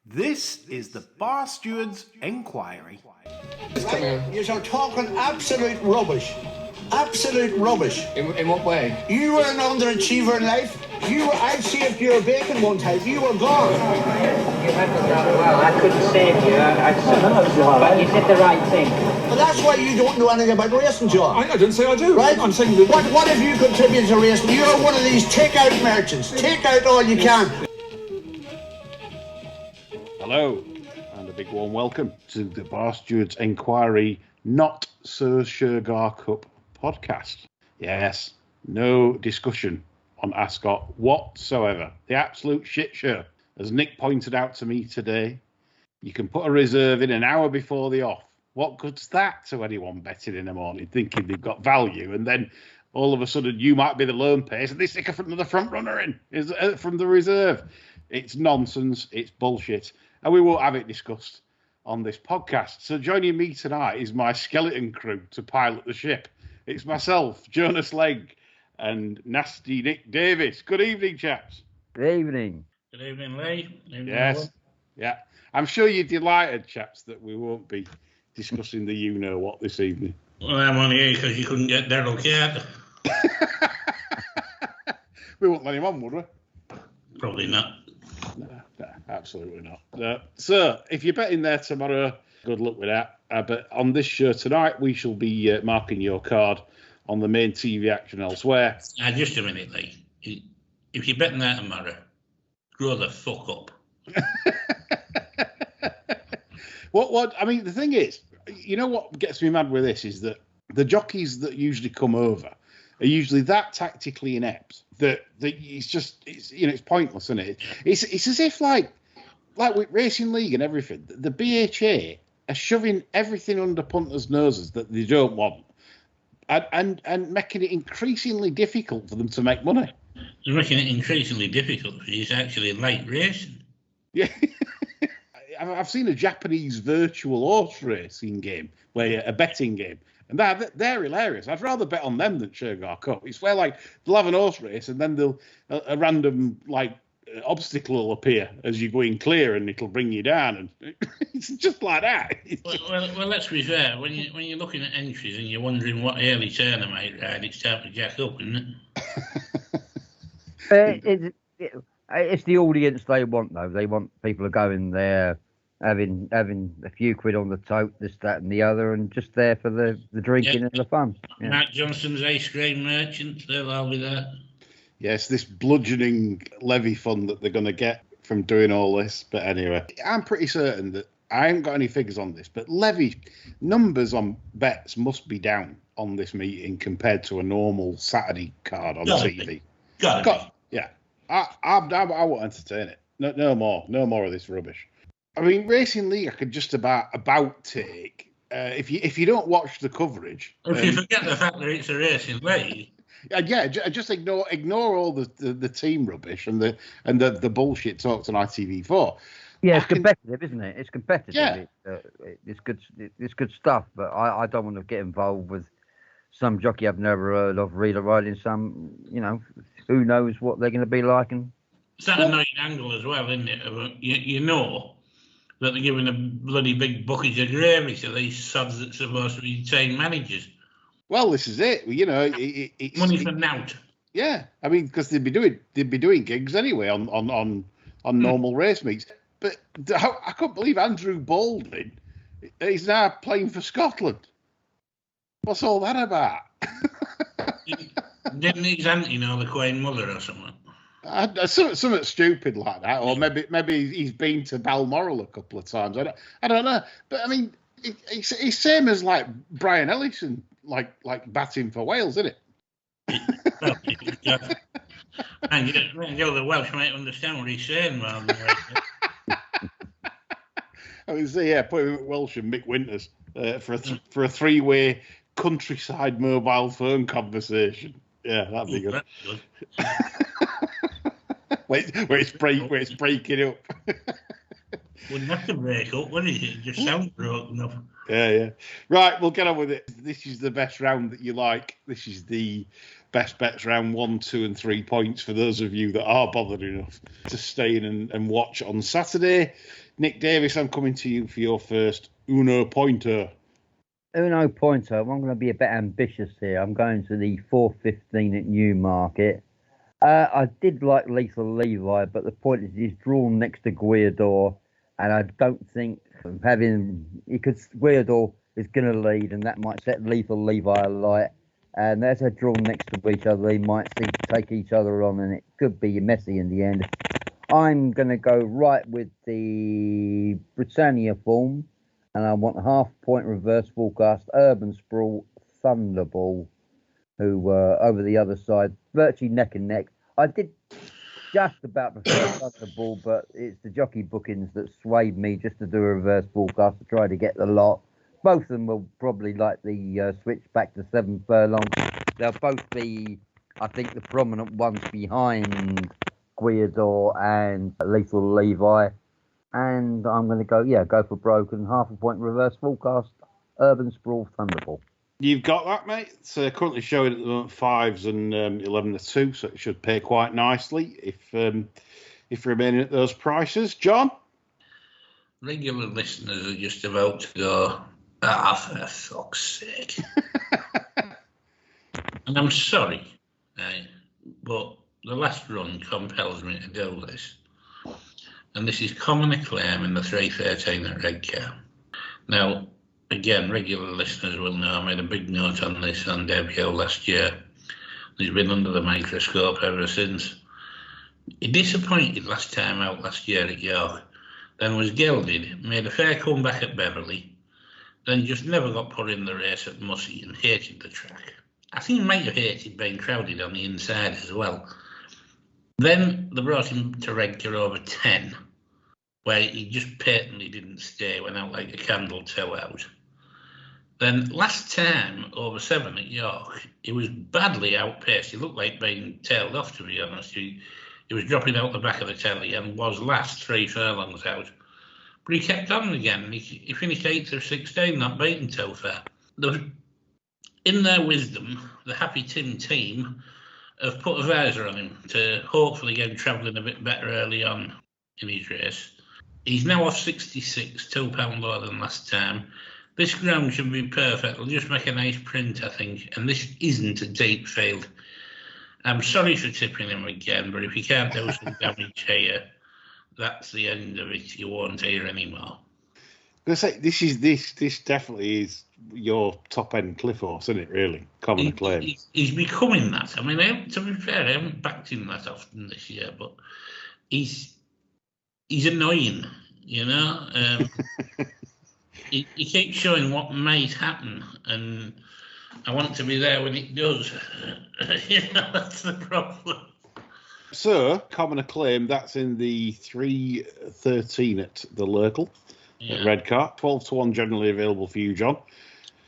This is the Bar Stewards Enquiry. Right? You're talking absolute rubbish. Absolute rubbish. In what way? You were an underachiever in life. I saved your bacon one time. You were gone. You handled that well. I couldn't save you. But you did the right thing. But that's why you don't know anything about racing, John. I didn't say I do. Right? I'm saying that... What have you contributed to racing? You're one of these take-out merchants. Take out all you can. Hello, and a big warm welcome to the Bar Stewards Enquiry Not So Shergar Cup podcast. Yes, no discussion on Ascot whatsoever. The absolute shit show. As Nick pointed out to me today, you can put a reserve in an hour before the off. What good's that to anyone betting in the morning, thinking they've got value, and then all of a sudden you might be the lone pace and they stick another front runner in from the reserve. It's nonsense. It's bullshit. And we won't have it discussed on this podcast. So joining me tonight is my skeleton crew to pilot the ship. It's myself, Jonas Legg, and Nasty Nick Davis. Good evening, chaps. Good evening. Good evening, Lee. Evening, Yes. Will. Yeah. I'm sure you're delighted, chaps, that we won't be discussing the you-know-what this evening. Well, I'm only here because you couldn't get Daryl Carter. We won't let him on, would we? Probably not. No, absolutely not. So, if you're betting there tomorrow, good luck with that. But on this show tonight, we shall be marking your card on the main TV action elsewhere. Just a minute, Lee. If you're betting that tomorrow, grow the fuck up. What? I mean, the thing is, you know what gets me mad with this is that the jockeys that usually come over are usually that tactically inept that it's pointless, isn't it? It's as if like with Racing League and everything, the BHA are shoving everything under punters' noses that they don't want, and making it increasingly difficult for them to make money. They're making it increasingly difficult for you to actually like racing. Yeah. I've seen a Japanese virtual horse racing game, a betting game, and they're hilarious. I'd rather bet on them than Shergar Cup. It's where like they'll have an horse race and then a random like obstacle will appear as you're going clear and it'll bring you down, and it's just like that. Well, let's be fair. When you're looking at entries and you're wondering what early turn I might ride, it's time to jack up, isn't it? It's the audience they want, though. They want people to go in there having a few quid on the tote, this, that, and the other, and just there for the drinking and the fun. Yeah. Matt Johnson's ice cream merchant, they'll all be there. Yes, this bludgeoning levy fund that they're going to get from doing all this. But anyway, I'm pretty certain that I haven't got any figures on this, but levy numbers on bets must be down on this meeting compared to a normal Saturday card on TV. Yeah, I won't entertain it. No more of this rubbish. I mean, Racing League, I could just about take if you don't watch the coverage. If you forget the fact that it's a Racing League. Yeah, just ignore all the team rubbish and the bullshit talked on ITV4. Yeah, it's competitive, isn't it? It's competitive. Yeah. It's good stuff, but I don't want to get involved with some jockey I've never heard of riding some, who knows what they're going to be like. And it's that annoying angle as well, isn't it? You know that they're giving a bloody big bucket of gravy to these sods that's supposed to be team managers. Well, this is it. It's money for nout. Yeah, I mean, because they'd be doing gigs anyway on normal race meets. But I couldn't believe Andrew Baldwin. He's now playing for Scotland. What's all that about? Didn't his auntie know the Queen Mother or something? Something stupid like that, or maybe he's been to Balmoral a couple of times. I don't know, but I mean, it's same as like Brian Ellison, like batting for Wales, isn't it? And the Welsh might understand what he's saying, rather than I mean, put him at Welsh and Mick Winters for a three-way countryside mobile phone conversation. Yeah, that'd be good. where it's breaking up. Wouldn't have to break up, would it? It just sounds broken up. Yeah. Right, we'll get on with it. This is the best round that you like. This is the best bets round 1, 2, and 3 points for those of you that are bothered enough to stay in and watch on Saturday. Nick Davis, I'm coming to you for your first Uno pointer. Uno pointer. I'm going to be a bit ambitious here. I'm going to the 4.15 at Newmarket. I did like Lethal Levi, but the point is he's drawn next to Guiador, and I don't think Guiador is going to lead, and that might set Lethal Levi alight. And as they're drawn next to each other, they might seem to take each other on, and it could be messy in the end. I'm going to go right with the Britannia form, and I want a half-point reverse forecast, Urban Sprawl, Thunderball, who were over the other side, virtually neck and neck. I did just about prefer Thunderball, but it's the jockey bookings that swayed me just to do a reverse forecast to try to get the lot. Both of them will probably like the switch back to 7 furlongs. They'll both be, I think, the prominent ones behind Guiador and Lethal Levi. And I'm going to go for broken, half-a-point reverse forecast, Urban Sprawl, Thunderball. You've got that, mate. It's currently showing at the moment 5s and 11-2, so it should pay quite nicely if remaining at those prices. John? Regular listeners are just about to go, for fuck's sake. And I'm sorry, but the last run compels me to do this. And this is common acclaim in the 3.13 at Redcar. Now, again, regular listeners will know I made a big note on this on debut last year. He's been under the microscope ever since. He disappointed last time out last year at York, then was gelded, made a fair comeback at Beverley, then just never got put in the race at Mussey and hated the track. I think he might have hated being crowded on the inside as well. Then they brought him to Redcar over 10, where he just patently didn't stay, went out like a candle toe out. Then last time, over 7 at York, he was badly outpaced. He looked like being tailed off, to be honest. He was dropping out the back of the telly and was last 3 furlongs out. But he kept on again. He finished 8th of 16, not beaten so far. In their wisdom, the Happy Tim team have put a visor on him to hopefully get him travelling a bit better early on in his race. He's now off 66, £2 lower than last time. This ground should be perfect. It'll just make a nice print, I think. And this isn't a deep field. I'm sorry for tipping him again, but if you can't do some damage here, that's the end of it. You won't hear anymore. I'm going to say, this definitely is your top-end Cliff Horse, isn't it, really? Common acclaim. He's becoming that. I mean, to be fair, I haven't backed him that often this year, but he's annoying, you know? He keeps showing what might happen, and I want to be there when it does. That's the problem. So, common acclaim, that's in the 3.13 at the Lurkle. At Redcar, 12-1 generally available for you, John.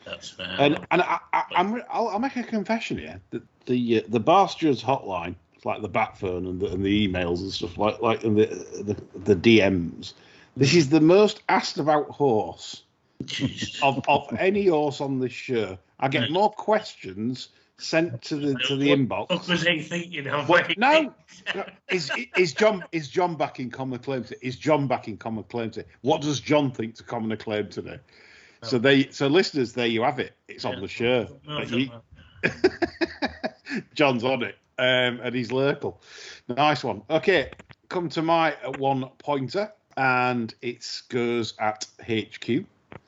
That's fair. And I'll make a confession here that the Barsters hotline, like the bat phone and the emails and stuff like and the DMs. This is the most asked about horse of any horse on this show. I get more questions sent to the inbox. What was he thinking of? No. Is John backing common acclaim today? Is John backing common acclaim today? What does John think to common acclaim today? So listeners, there you have it. It's on the show. John's on it, and he's Lurkle. Nice one. Okay, come to my 1 pointer, and it goes at HQ.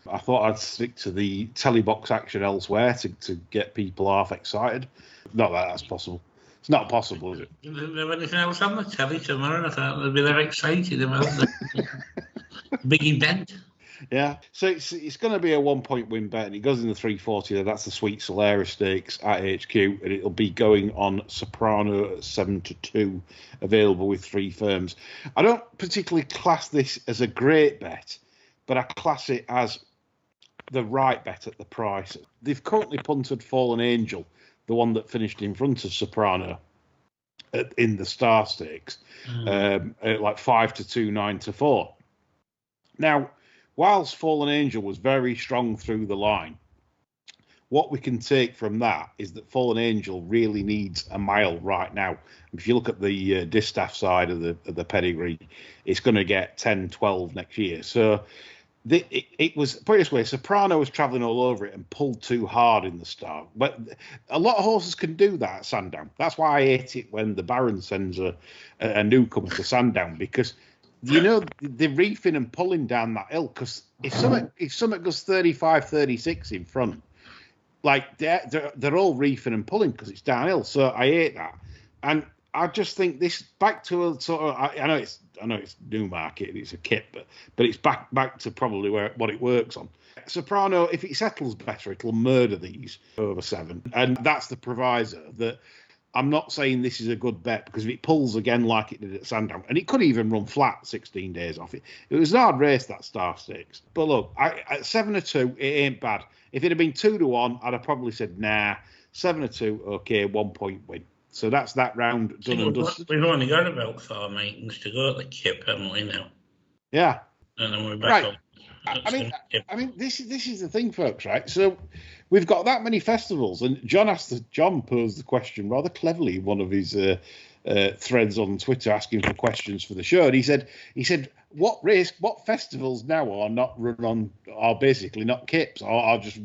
I thought I'd stick to the telebox action elsewhere to get people half excited. Not that that's possible. It's not possible, is it? Is there anything else on the telly tomorrow? I thought they'd be there excited about the big event. Yeah, so it's going to be a 1-point win bet, and it goes in the 340 there. That's the Sweet Solera Stakes at HQ, and it'll be going on Soprano at 7-2, available with 3 firms. I don't particularly class this as a great bet, but I class it as the right bet at the price. They've currently punted Fallen Angel, the one that finished in front of Soprano in the Star Stakes, at like 5-2, 9-4. Now, whilst Fallen Angel was very strong through the line, what we can take from that is that Fallen Angel really needs a mile right now. If you look at the distaff side of the pedigree, it's going to get 10, 12 next year. So it was, put it this way, Soprano was travelling all over it and pulled too hard in the start. But a lot of horses can do that at Sandown. That's why I hate it when the Baron sends a newcomer to Sandown, because they're reefing and pulling down that hill. Because if something goes 35, 36 in front, like they're all reefing and pulling because it's downhill. So I hate that, and I just think this back to a sort of. I know it's Newmarket, it's a kit, but it's back to probably what it works on. Soprano, if it settles better, it'll murder these over 7, and that's the proviso. That I'm not saying this is a good bet, because if it pulls again like it did at Sandown, and it could even run flat 16 days off it. It was a hard race, that Star Stakes. But look, at 7-2, it ain't bad. If it had been 2-1, I'd have probably said, nah, 7-2, okay, 1 point win. So that's that round done and dusted. We've only got about 4 meetings to go at the Kip, haven't we now? Yeah. And then we're back on. I mean, this is the thing, folks, right? So we've got that many festivals, and John posed the question rather cleverly in one of his threads on Twitter, asking for questions for the show. And he said, what festivals now are basically not Kips, or are just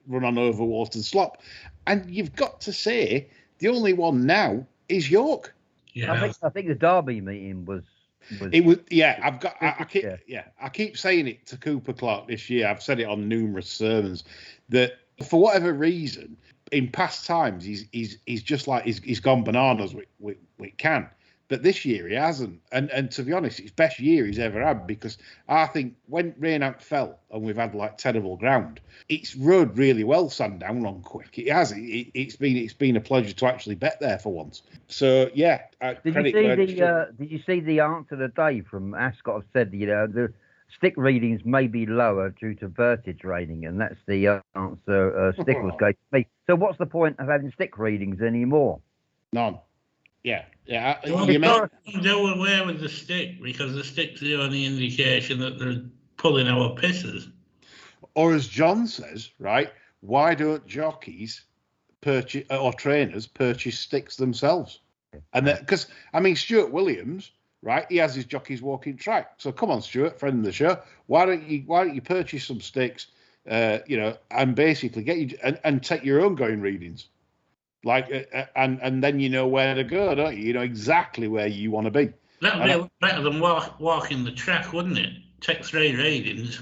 run on overwatered slop? And you've got to say the only one now is York. Yeah, I think the Derby meeting was. It was, yeah. I keep saying it to Cooper Clark this year. I've said it on numerous sermons that for whatever reason, in past times, he's just like he's gone bananas with Can, but this year he hasn't. And to be honest, it's best year he's ever had, because I think when Rainout fell and we've had like terrible ground, it's rode really well. Sandown on quick. It has. It's been a pleasure to actually bet there for once. So yeah. Did you see the answer today from Ascot? Said the stick readings may be lower due to vertage raining, and that's the answer Stickles gave to me. So what's the point of having stick readings anymore? None. Yeah. They were aware with the stick, because the stick's the only indication that they're pulling our pisses. Or as John says, right, why don't jockeys purchase or trainers purchase sticks themselves? And because Stuart Williams, right, he has his jockeys walking track. So come on, Stuart, friend of the show, why don't you purchase some sticks, and basically get you and take your own going readings, like and then you know where to go, don't you? You know exactly where you want to be. That'd be better than walking the track, wouldn't it? Take 3 readings,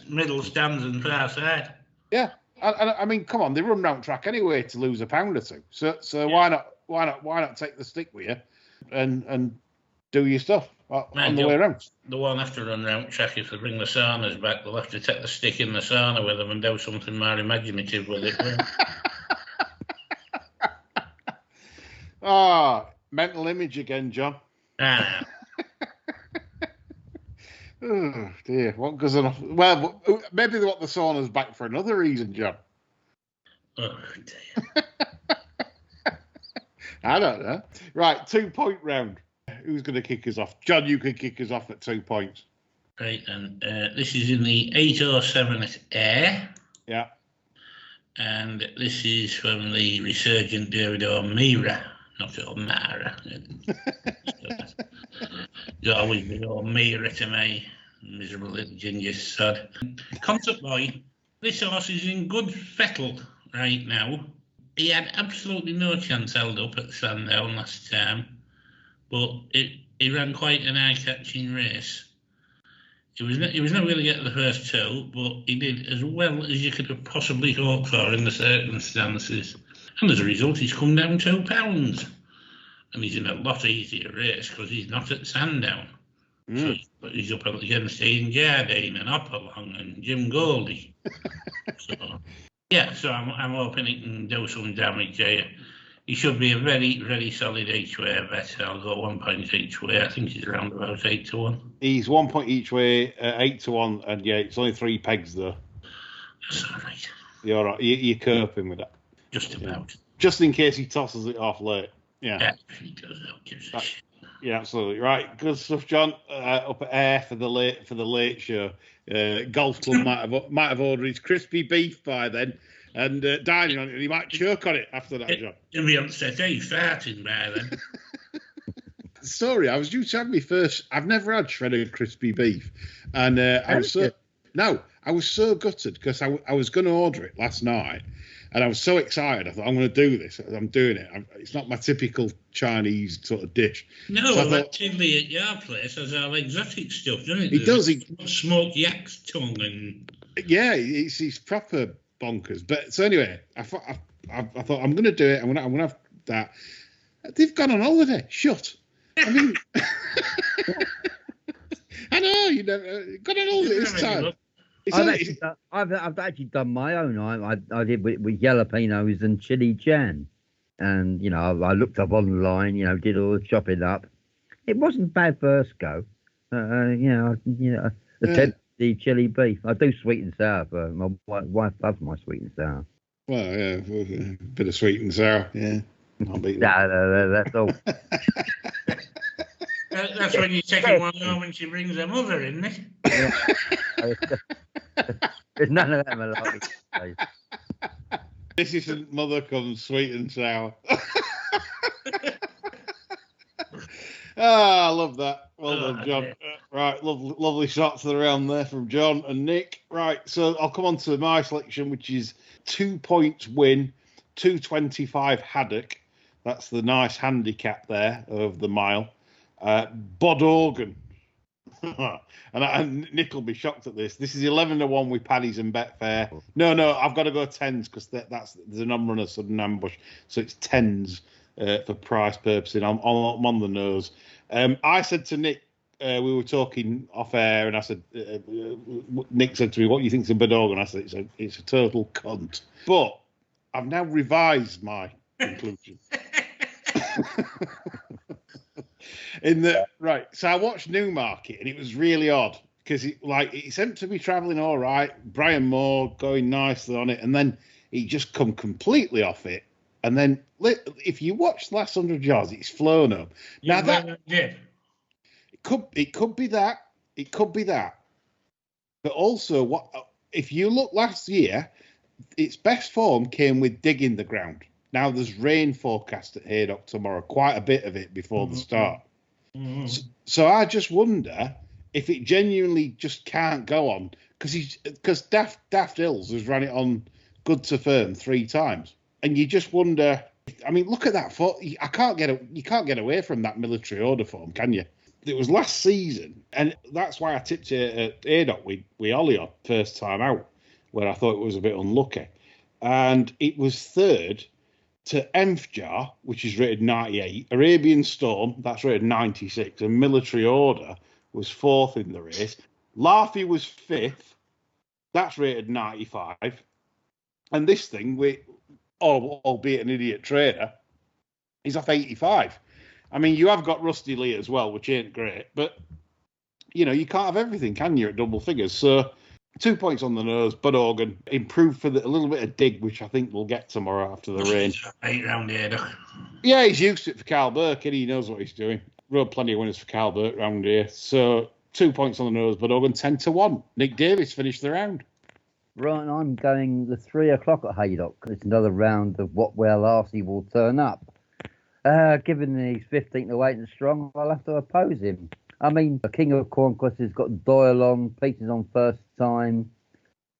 middle stands and far side. Yeah, and come on, they run round track anyway to lose a pound or two. So yeah. Why not take the stick with you and do your stuff on the way around? The one after run round track, if they bring the saunas back, they'll have to take the stick in the sauna with them and do something more imaginative with it. Mental image again, John. Oh dear, what goes on? Well, maybe they want the saunas back for another reason, John. Oh dear. I don't know. Right, 2 point round. Who's going to kick us off? John, you can kick us off at 2 points. Right, and this is in the 807 at Ayr. Yeah. And this is from the resurgent David O'Meara, not O'Mara. He's always been O'Meara to me, miserable little ginger sod. Concept boy, this horse is in good fettle right now. He had absolutely no chance held up at Sandown last time, but he ran quite an eye-catching race. He was not going to get the first 2, but he did as well as you could have possibly hoped for in the circumstances. And as a result, he's come down £2. And he's in a lot easier race because he's not at Sandown. So he's up against Ian Jardine and Hopalong and Jim Goldie. So I'm hoping he can do some damage here. He should be a very, very solid each-way bet. I'll go 1 point each way. I think he's around about 8-1. He's 1 point each way, 8-1, and yeah, it's only 3 pegs though. That's all right. You're all right. You're coping with that. Just about. Just in case he tosses it off late. Yeah. Yeah, if he does, I'll give a shit. Yeah, absolutely right. Good stuff, John. Up at Air for the late show. Golf club might have ordered his crispy beef by then, and dining on it. And he might choke on it after that, John. He'll be upset. He's farting by then. Sorry, I was due to have me first. I've never had shredded crispy beef, and I was so gutted because I was going to order it last night, and I was so excited. I thought, I'm going to do this. I'm doing it. It's not my typical Chinese sort of dish. No, so that chili at your place has all exotic stuff, doesn't it? It does. Smoked yak's tongue and... Yeah, it's proper bonkers. But so anyway, I thought I'm going to do it. I'm going to have that. They've gone on holiday. Shut. I mean, I know you never got on holiday this time. I've actually done my own. I did with jalapenos and chili jam, and I looked up online. Did all the chopping up. It wasn't bad first go. The chili beef. I do sweet and sour. But my wife loves my sweet and sour. Well, yeah, a bit of sweet and sour. Yeah, I'll beat that. That's all. That's when you take one home and she brings her mother, isn't it? Yeah. There's none of that malarkey. This isn't mother comes sweet and sour. I love that. Well done, John. Right, lovely shots around there from John and Nick. Right, so I'll come on to my selection, which is 2 points win, 225 Haydock. That's the nice handicap there of the mile. Bod Organ. and Nick will be shocked at this. This is 11-1 with Paddy's and Betfair. No, I've got to go 10s because there's a number on a sudden ambush. So it's 10s for price purposes. I'm on the nose. I said to Nick, we were talking off air, and I said, Nick said to me, what do you think's a Bod Organ? I said, it's a total cunt. But I've now revised my conclusion. So I watched Newmarket and it was really odd because it seemed to be travelling all right. Brian Moore going nicely on it, and then he just come completely off it. And then if you watch the last 100 yards, it's flown up. Now it could be that. It could be that. But also, if you look last year, its best form came with digging the ground. Now there's rain forecast at Haydock tomorrow, quite a bit of it before the start. Mm-hmm. So I just wonder if it genuinely just can't go on because Daft Hills has run it on good to firm 3 times, and you just wonder. I mean, look at that foot. You can't get away from that military order form, can you? It was last season, and that's why I tipped it at Haydock with Ollie first time out, where I thought it was a bit unlucky, and it was third to Jar, which is rated 98, Arabian Storm, that's rated 96, and Military Order was 4th in the race. Larfy was 5th, that's rated 95. And this thing, albeit an idiot trader, is off 85. I mean, you have got Rusty Lee as well, which ain't great, but, you can't have everything, can you, at double figures? So 2 points on the nose, Bod Organ improved for a little bit of dig, which I think we'll get tomorrow after the rain. 8 round here. Yeah, he's used to it for Carl Burke, and he knows what he's doing. Rode plenty of winners for Carl Burke round here. So 2 points on the nose, Bod Organ 10-1. Nick Davis finished the round. Right, I'm going the 3 o'clock at Haydock. It's another round of where Larcy will turn up. Given he's 15-8 and strong, I'll have to oppose him. I mean, the King of Conquest has got Doyle on, Peter's on first time,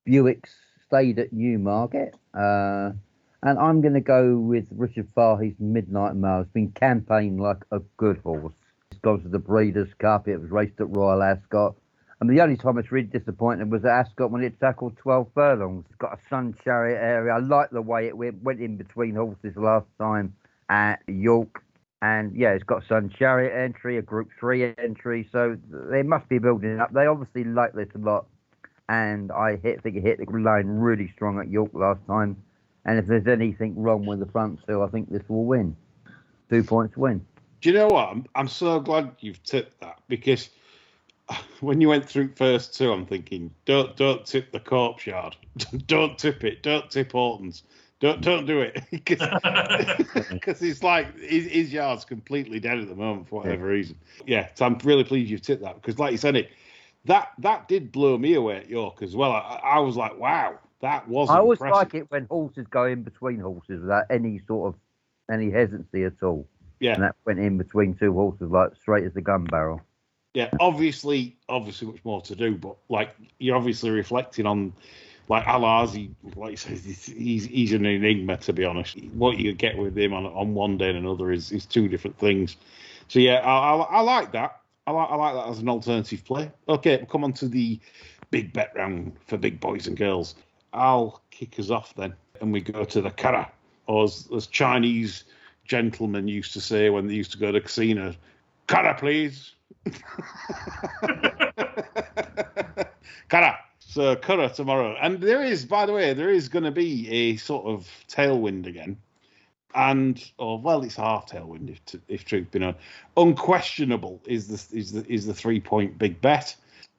Buick's stayed at Newmarket, and I'm going to go with Richard Fahey's Midnight Mail. It's been campaigned like a good horse. It's gone to the Breeders' Cup. It was raced at Royal Ascot. And the only time it's really disappointing was at Ascot when it tackled 12 furlongs. It's got a Sun Chariot area. I like the way it went in between horses last time at York. And, yeah, it's got Sun Chariot entry, a Group 3 entry, so they must be building it up. They obviously like this a lot, and I think it hit the line really strong at York last time. And if there's anything wrong with the front two, I think this will win. 2 points win. Do you know what? I'm so glad you've tipped that, because when you went through first two, I'm thinking, don't tip the Corpse Yard. Don't tip it. Don't tip Hortons. Don't do it because it's like his yard's completely dead at the moment for whatever reason. Yeah, so I'm really pleased you've tipped that because, like you said, that did blow me away at York as well. I was like, wow, that was. I always impressive. like it when horses go in between horses without any hesitancy at all. Yeah, and that went in between two horses like straight as the gun barrel. Yeah, obviously much more to do, but like you're obviously reflecting on. Like Al-Azi, like you say, he's an enigma, to be honest. What you get with him on one day and another is two different things. So, yeah, I like that. I like that as an alternative play. Okay, we'll come on to the big bet round for big boys and girls. I'll kick us off then, and we go to the Curragh, or as Chinese gentlemen used to say when they used to go to casinos, Curragh, please. Curragh. So Curragh tomorrow, and by the way, there is going to be a sort of tailwind again, it's half tailwind if truth be known. Unquestionable is the 3-point big bet.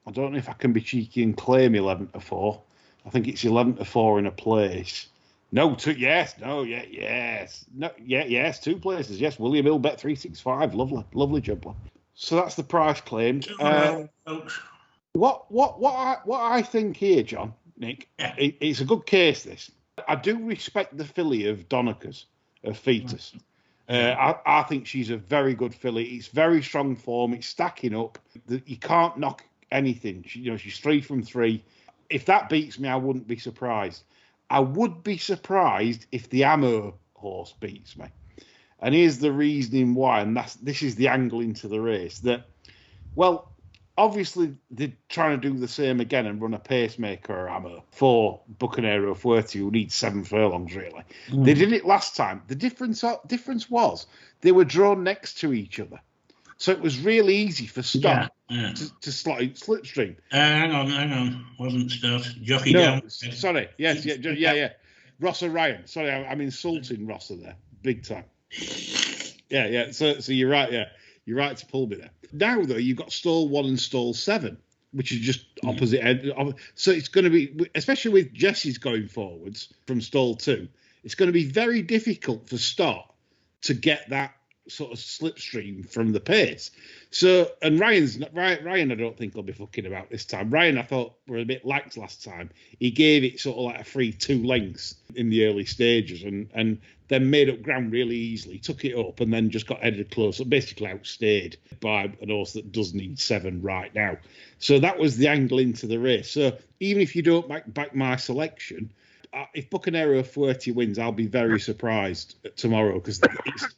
I don't know if I can be cheeky and claim 11-4. I think it's 11-4 in a place. No, two, yes, no, yeah, yes, no, yeah, yes, two places, yes. William Hill bet 365, lovely jumper. So that's the price claimed. What I think here, John, Nick, it's a good case, this. I do respect the filly of Donnacha's, of Fetus. I think she's a very good filly. It's very strong form. It's stacking up. You can't knock anything. She's 3 from 3. If that beats me, I wouldn't be surprised. I would be surprised if the Ammo horse beats me. And here's the reasoning why, and this is the angle into the race, that, well, obviously, they're trying to do the same again and run a pacemaker or Ammo for Bucanero Fuerte, who needs 7 furlongs, really. They did it last time. The difference was they were drawn next to each other. So it was really easy for Stott to slipstream. Hang on. Wasn't Stott. Jockey No, down. sorry. Yes, yeah. Rosser Ryan. Sorry, I'm insulting Rosser there. Big time. Yeah. So you're right, yeah. You're right to pull me there. Now, though, you've got stall 1 and stall 7, which is just opposite end. So it's going to be, especially with Jesse's going forwards from stall 2, it's going to be very difficult for Stott to get that sort of slipstream from the pace. So, and Ryan, I don't think he'll be fucking about this time. Ryan, I thought, were a bit lax last time. He gave it sort of like a free 2 lengths in the early stages and then made up ground really easily, took it up and then just got headed close, so basically outstayed by an horse that does need 7 right now. So that was the angle into the race. So even if you don't back my selection, if Bucanero Fuerte wins, I'll be very surprised tomorrow because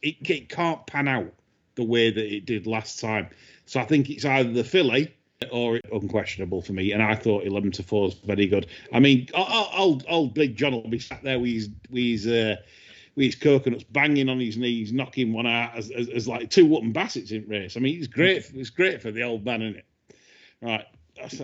it can't pan out the way that it did last time. So I think it's either the filly or unquestionable for me. And I thought 11-4 is very good. I mean, old Big John will be sat there with his coconuts banging on his knees, knocking one out as like 2 Wootton Bassets in race. I mean, it's great. It's great for the old man, isn't it? Right.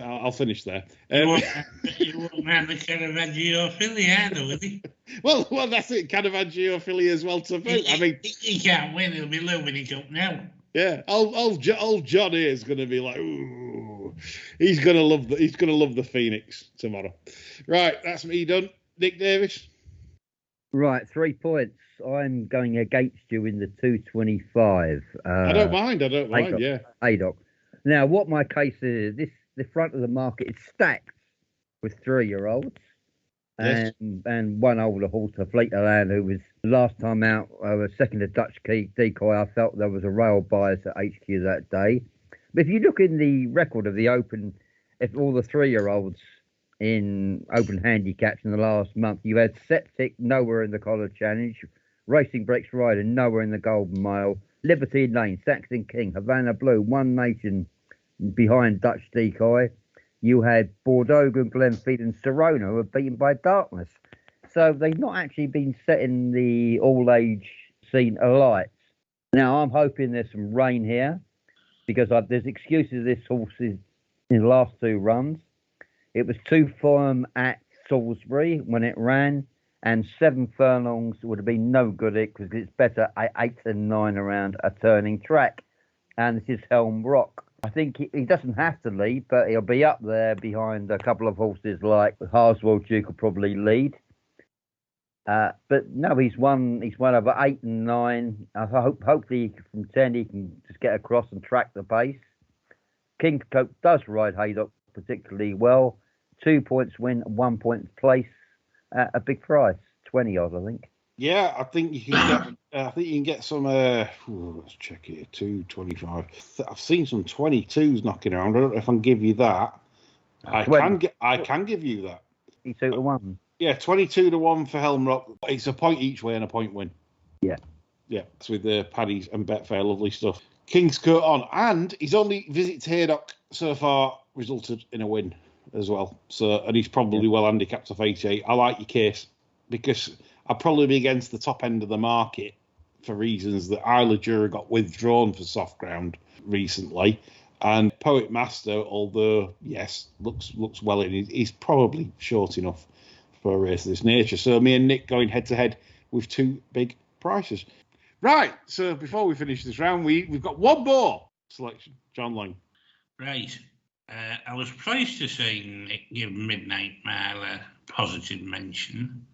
I'll finish there. You won't mind the Caravaggio filly either, will he? Well, that's it. Caravaggio filly as well to boot. I mean, he can't win. He'll be looming it up now. Yeah, old John here is going to be like, ooh, he's going to love the Phoenix tomorrow. Right, that's me done. Nick Davis. Right, 3 points. I'm going against you in the 225. I don't mind. Haydock, yeah. Haydock. Now, what my case is, the front of the market is stacked with 3-year-olds and one older horse, a Fleet of Land, who was last time out, second to Dutch Decoy. I felt there was a rail bias at HQ that day. But if you look in the record of the Open, if all the 3-year-olds in Open handicaps in the last month, you had Septic nowhere in the Collar Challenge, Racing Breaks Rider nowhere in the Golden Mile, Liberty Lane, Saxon King, Havana Blue, One Nation behind Dutch Decoy. You had Bordeaux, Glenfield and Serona who were beaten by Darkness. So they've not actually been setting the all-age scene alight. Now, I'm hoping there's some rain here because there's excuses this horse is in the last 2 runs. It was too firm at Salisbury when it ran, and 7 furlongs would have been no good because it's better at 8 and 9 around a turning track. And this is Helm Rock. I think he doesn't have to lead, but he'll be up there behind a couple of horses like Harswell Duke will probably lead. But no, he's won. He's won over 8 and 9. Hopefully from 10 he can just get across and track the pace. Kingscote does ride Haydock particularly well. 2 points win, 1 point place at a big price, 20 odd, I think. Yeah, I think you can get. I think you can get some. Let's check here. 225. I've seen some 22s knocking around. I don't know if I can give you that. I can give you that. 22 to 1. Yeah, 22 to 1 for Helm Rock. It's a point each way and a point win. Yeah. Yeah, it's with the Paddies and Betfair, lovely stuff. Kingscote on, and his only visit to Haydock so far resulted in a win as well. So, and he's probably well handicapped off 88. I like your case because I'd probably be against the top end of the market for reasons that Isla Jura got withdrawn for soft ground recently. And Poet Master, although, yes, looks well in, he's probably short enough for a race of this nature. So me and Nick going head-to-head with two big prices. Right, so before we finish this round, we've got one more selection. John Lang. Right. I was pleased to see Nick give Midnight Mile a positive mention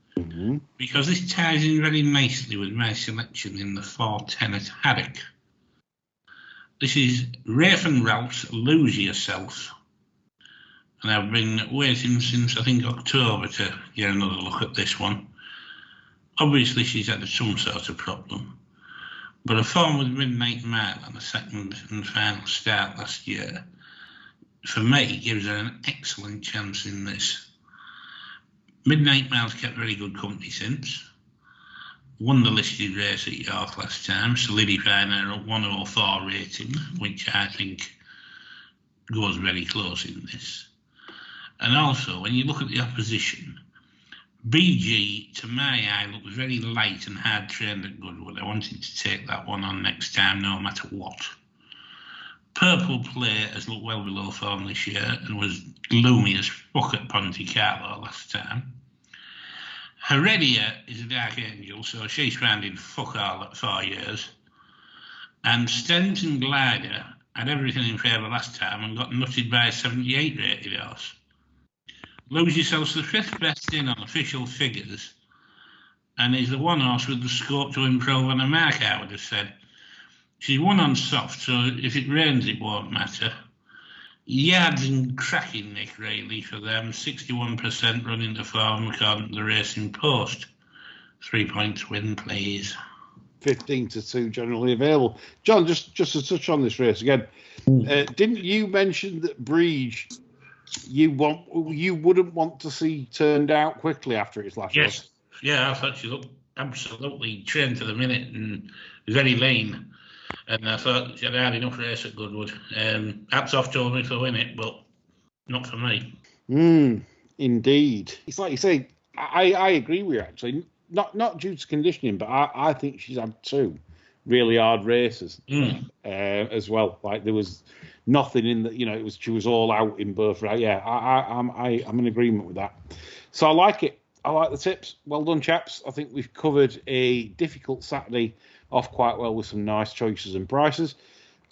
because this ties in very nicely with my selection in the 410 at Haydock. This is Rafe and Ralph's Lose Yourself. And I've been waiting since, I think, October to get another look at this one. Obviously, she's had some sort of problem. But her form with Midnight Mile on the second and final start last year, for me, gives her an excellent chance in this. Midnight Mile's kept very good company since. Won the listed race at York last time, solidifying her 104 rating, which I think goes very close in this. And also, when you look at the opposition, BG, to my eye, looks very light and hard trained at Goodwood. I wanted to take that one on next time, no matter what. Purple Play has looked well below form this year and was gloomy as fuck at Ponte Carlo last time. Heredia is a dark angel, so she's found in fuck all at 4 years. And Stenton Glider had everything in favour last time and got nutted by a 78 rated horse. Lose Yourself's the 5th best in on official figures and is the one horse with the scope to improve on a mark, I would have said. She's won on soft, so if it rains it won't matter. Yards and cracking, Nick, really, for them. 61% running to form according to the Racing Post. 3 points win, please. 15 to 2 generally available. John, just to touch on this race again, didn't you mention that Breege you wouldn't want to see turned out quickly after its last race? Yeah, I thought she looked absolutely trained to the minute and very lean. And I thought she had had enough race at Goodwood. Hats off to me for winning it, but not for me. Indeed. It's like you say, I agree with you, actually. Not due to conditioning, but I think she's had 2 really hard races as well. Like there was nothing in the, she was all out in both. Right? Yeah, I'm in agreement with that. So I like it. I like the tips. Well done, chaps. I think we've covered a difficult Saturday off quite well with some nice choices and prices.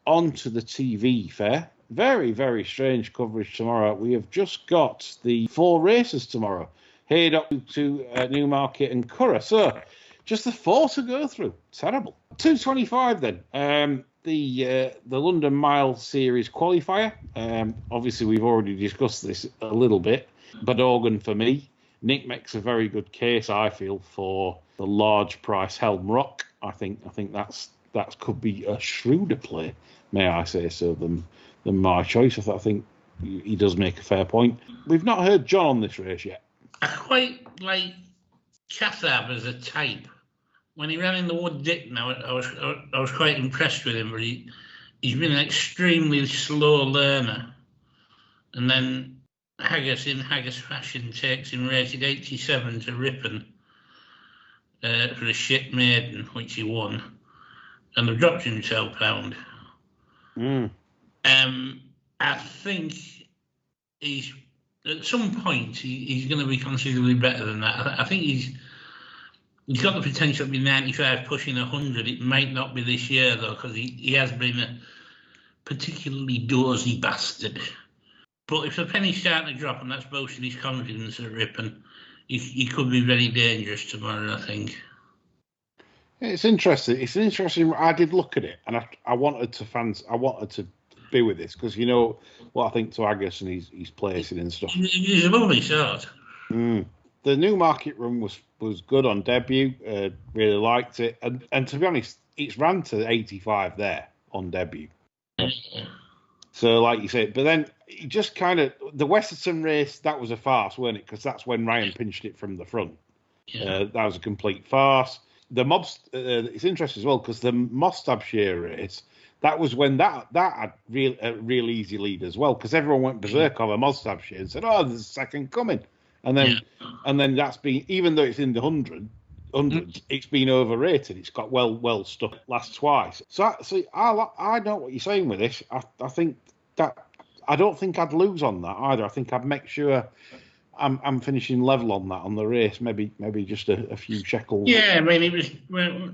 On to the TV fare. Very, very strange coverage tomorrow. We have just got the 4 races tomorrow. Haydock to Newmarket and Curragh. So just the 4 to go through. Terrible. 225 then. The London Mile Series qualifier. Obviously, we've already discussed this a little bit. But Organ for me. Nick makes a very good case, I feel, for the large price Helm Rock. I think that could be a shrewder play, may I say so, than my choice. I think he does make a fair point. We've not heard John on this race yet. I quite like Cathab as a type. When he ran in the Wood Dick now, I was quite impressed with him, but he's been an extremely slow learner. And then Haggis in Haggis fashion takes him rated 87 to Ripon for a shit maiden, which he won. And they've dropped him £12. I think he's at some point he's going to be considerably better than that. I think he's got the potential to be 95, pushing 100. It might not be this year though, because he has been a particularly dozy bastard. But if the penny's starting to drop and that's boosted his confidence at Ripon, he could be very dangerous tomorrow, I think. It's interesting. It's interesting. I did look at it, and I wanted to be with this because you know what I think to Agus and his placing and stuff. He's a lovely shot. The Newmarket run was good on debut. Really liked it, and to be honest, it's ran to 85 there on debut. So, like you said, but then it just kind of the Westerton race, that was a farce, weren't it? Because that's when Ryan pinched it from the front. That was a complete farce. The mobs. It's interesting as well because the Mostabshire race, that was when that had a real easy lead as well because everyone went berserk over Mostabshire and said, "Oh, there's a second coming," and then that's been, even though it's in the hundreds, it's been overrated. It's got well stuck last twice. So I know what you're saying with this. I think that I don't think I'd lose on that either. I think I'd make sure I'm finishing level on that on the race. Maybe just a few shekels. Yeah, I mean it was. Well,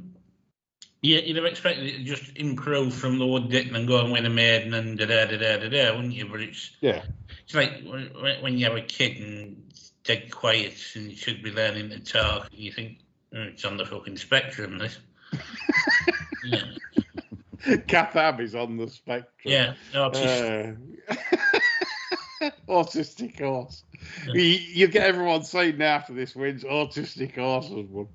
you'd have expected it to just improve from the wood dip and go and win a maiden and da, wouldn't you? But it's like when you have a kid and it's dead quiet and you should be learning to talk, and you think, it's on the fucking spectrum, this. Cathab is on the spectrum. Yeah, autistic. Autistic horse. You get everyone saying now after this wins, autistic horse has won.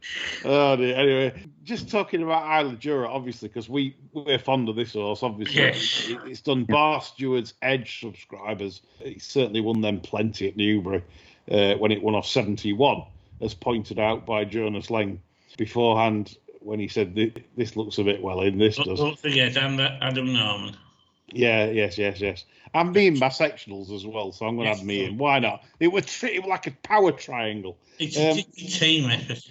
Oh dear. Anyway, just talking about Isla Jura, obviously, because we're fond of this horse. Obviously, Yes. It's done Bar Stewards Edge subscribers. It certainly won them plenty at Newbury when it won off 71. As pointed out by Jonas Lang beforehand when he said, this looks a bit well in, this does. Don't forget, I'm Adam Norman. Yeah, yes. I'm being bisectionals as well, so I'm going to add me in. Why not? It would fit like a power triangle. It's a team effort.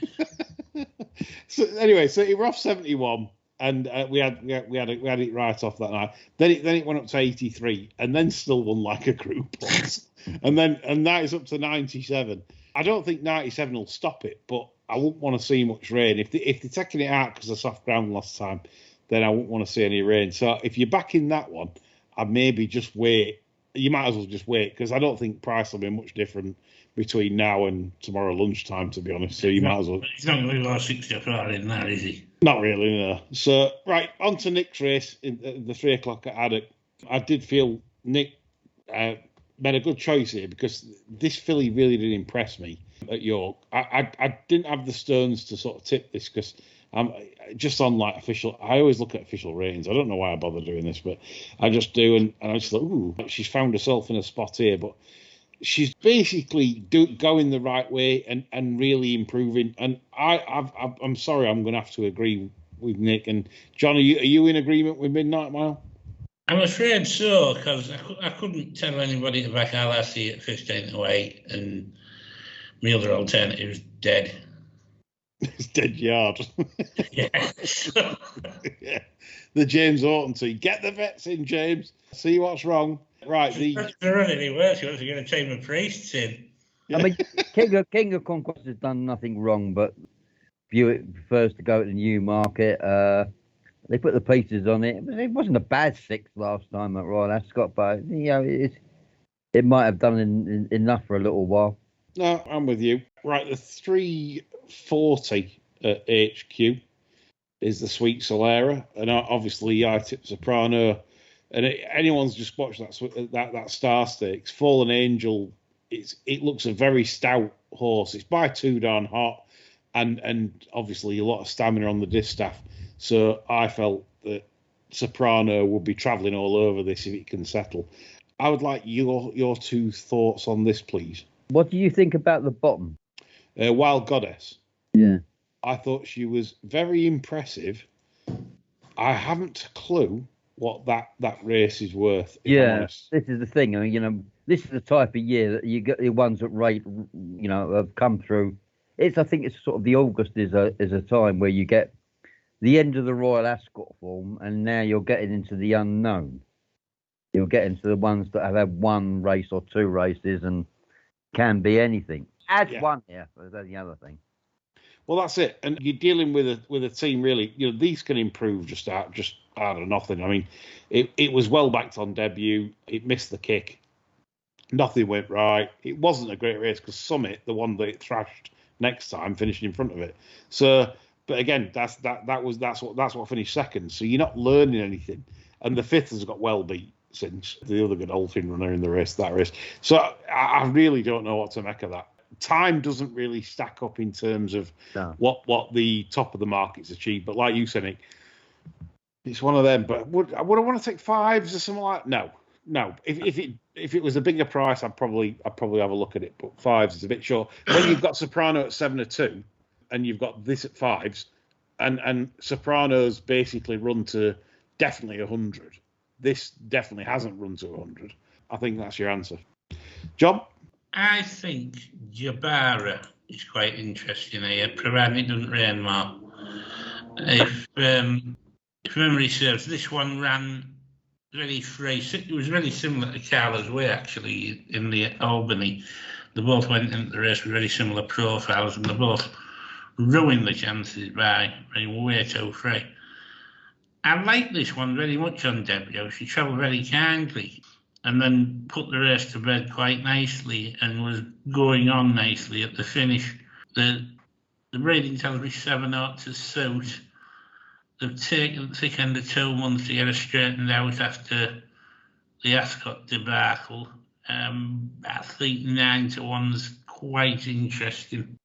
So anyway, so it were off 71, and we had it right off that night. Then it went up to 83, and then still won like a group once. and now it's up to 97. I don't think 97 will stop it, but I wouldn't want to see much rain. If they're taking it out because of soft ground last time, then I wouldn't want to see any rain. So if you're back in that one, I'd maybe just wait. You might as well just wait because I don't think price will be much different between now and tomorrow lunchtime, to be honest. So you might as well. He's not going to lose 60 far in that, is he? Not really, no. So, right, on to Nick's race in the 3 o'clock at Haydock. I did feel Nick made a good choice here because this filly really did impress me at York. I didn't have the stones to sort of tip this because I'm just on like official. I always look at official ratings. I don't know why I bother doing this, but I just do. And I just thought, ooh, she's found herself in a spot here. But she's basically going the right way and really improving. And I'm sorry, I'm going to have to agree with Nick. And John, are you in agreement with Midnight Mile? I'm afraid so, because I couldn't tell anybody to back Alassie at 15 to 8, and my other alternative's dead. It's dead yard. Yeah. Yeah. The James Orton team. Get the vets in, James. See what's wrong. Right. They're any worse. You want to get a team of priests in. I mean, King of Conquest has done nothing wrong, but Buick prefers to go to the Newmarket. They put the pieces on it. It wasn't a bad 6 last time at Royal Ascot, but it might have done enough for a little while. No, I'm with you. Right, the 340 at HQ is the Sweet Solera, and obviously I tip Soprano. And anyone's just watched that Star Stakes, Fallen Angel. It looks a very stout horse. It's by Too Darn Hot, and obviously a lot of stamina on the distaff. So I felt that Soprano would be travelling all over this if it can settle. I would like your 2 thoughts on this, please. What do you think about the bottom? Wild Goddess. Yeah. I thought she was very impressive. I haven't a clue what that race is worth. Yeah, this is the thing. I mean, this is the type of year that you get the ones that rate, have come through. I think it's sort of the August is a time where you get the end of the Royal Ascot form, and now you're getting into the unknown. You're getting to the ones that have had 1 race or 2 races and can be anything. Add 1 here. That's the other thing. Well, that's it. And you're dealing with a team really. These can improve just out of nothing. I mean, it was well backed on debut. It missed the kick. Nothing went right. It wasn't a great race because Summit, the one that it thrashed next time, finished in front of it. So, but again, that's what finished second. So you're not learning anything. And the fifth has got well beat since the other Godolphin runner in that race. So I really don't know what to make of that. Time doesn't really stack up in terms of what the top of the market's achieved. But like you said, Nick, it's one of them. But would I want to take fives or something like that? No. If it was a bigger price, I'd probably have a look at it. But fives is a bit short. When you've got Soprano at 7-2, and you've got this at fives, and Soprano's basically run to definitely 100. This definitely hasn't run to 100. I think that's your answer. John? I think Jabara is quite interesting here, provided it doesn't rain more. If memory serves, this one ran very free. It was very similar to Carla's Way, actually, in the Albany. They both went into the race with very similar profiles, and they both ruined the chances by being way too free. I like this one very much on debut. She travelled very kindly and then put the race to bed quite nicely and was going on nicely at the finish. The rating tells me 7 ought to suit. They've taken the thick end of 2 months to get her straightened out after the Ascot debacle. I think 9-1's quite interesting.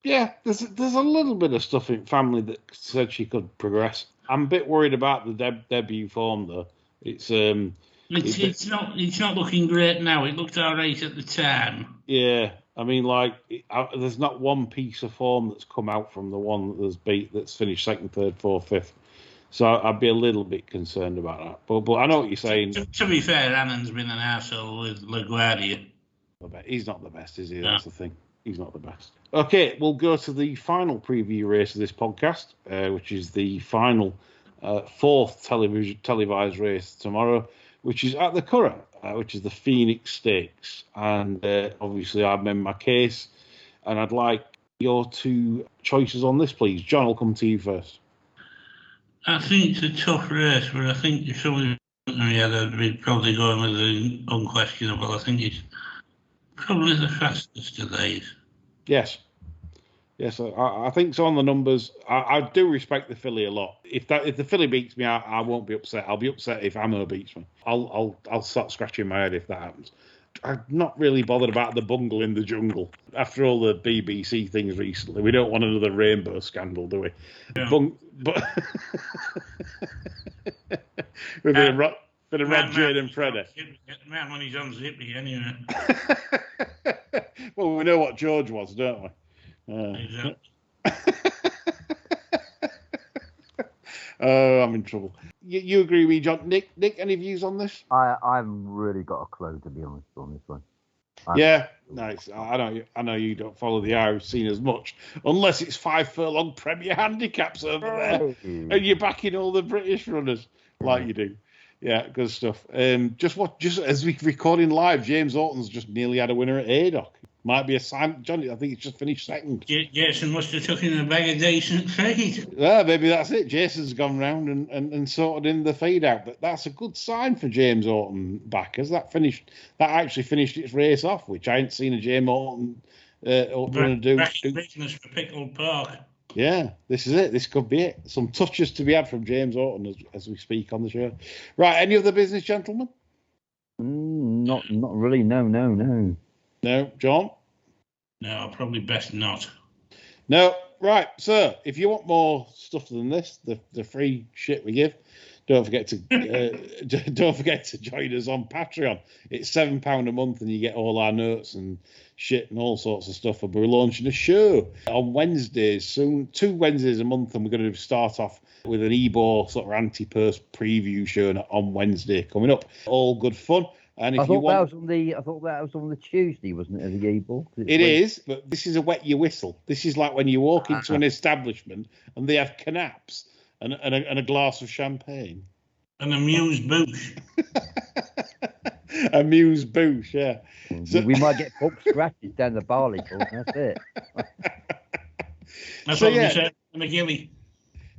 Yeah, there's a little bit of stuff in family that said she could progress. I'm a bit worried about the debut form though. It's not looking great now. It looked all right at the time. Yeah, I mean, there's not one piece of form that's come out from the one that's finished second, third, fourth, fifth. So I'd be a little bit concerned about that. But I know what you're saying. To be fair, Annan's been an arsehole with LaGuardia. He's not the best, is he? That's the thing. He's not the best. Okay, we'll go to the final preview race of this podcast, which is the final fourth televised race tomorrow, which is at the Curragh, which is the Phoenix Stakes. And obviously I've made my case, and I'd like your 2 choices on this, please. John, I'll come to you first. I think it's a tough race, but I think if someone had, I'd be probably going with the unquestionable. I think it's probably the fastest of these. Yes, I think so on the numbers. I do respect the filly a lot. If the filly beats me, I won't be upset. I'll be upset if Ammo beats me. I'll start scratching my head if that happens. I'm not really bothered about the bungle in the jungle. After all the BBC things recently, we don't want another rainbow scandal, do we? Yeah. But with a bit of Rod, Jade and Freddy. Man, when he's on zippy anyway. Well, we know what George was, don't we? Exactly. Oh, I'm in trouble. You agree with me, John? Nick, any views on this? I haven't really got a clue, to be honest, on this one. Yeah, nice. I know you don't follow the Irish scene as much, unless it's 5 furlong Premier handicaps over there, and you're backing all the British runners like you do. Yeah, good stuff. Just as we're recording live, James Orton's just nearly had a winner at Haydock. Might be a sign, Johnny. I think he's just finished second. Jason must have took in a bag of decent fade. Yeah, maybe that's it. Jason's gone round and sorted in the fade out. But that's a good sign for James Orton backers. That actually finished its race off, which I ain't seen a James Orton do. Business for Pickled Park. Yeah, this is it. This could be it. Some touches to be had from James Orton as we speak on the show. Right, any other business, gentlemen? Not really. No. No, John? No, probably best not. No, right. So, if you want more stuff than this, the free shit we give, don't forget to join us on Patreon. It's £7 a month, and you get all our notes and shit and all sorts of stuff. And we're launching a show on Wednesdays soon, 2 Wednesdays a month, and we're going to start off with an EBO sort of anti-purse preview show on Wednesday coming up. All good fun. And if I thought that was on the Tuesday, wasn't it? The e-ball. It is, but this is a wet your whistle. This is like when you walk into an establishment and they have canaps and a glass of champagne. An amuse bouche. Amuse bouche, yeah. So, we might get pop scratches down the barley pool. That's it. That's what we said in McGilly.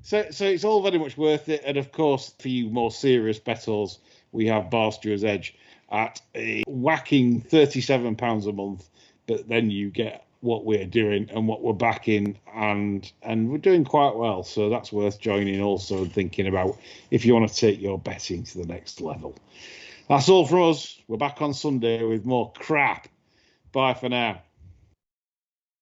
So it's all very much worth it. And of course, for you more serious bettors, we have Bar Stewards Edge. at a whacking £37 a month, but then you get what we're doing and what we're backing, and we're doing quite well. So that's worth joining also and thinking about if you want to take your betting to the next level. That's all from us. We're back on Sunday with more crap. Bye for now.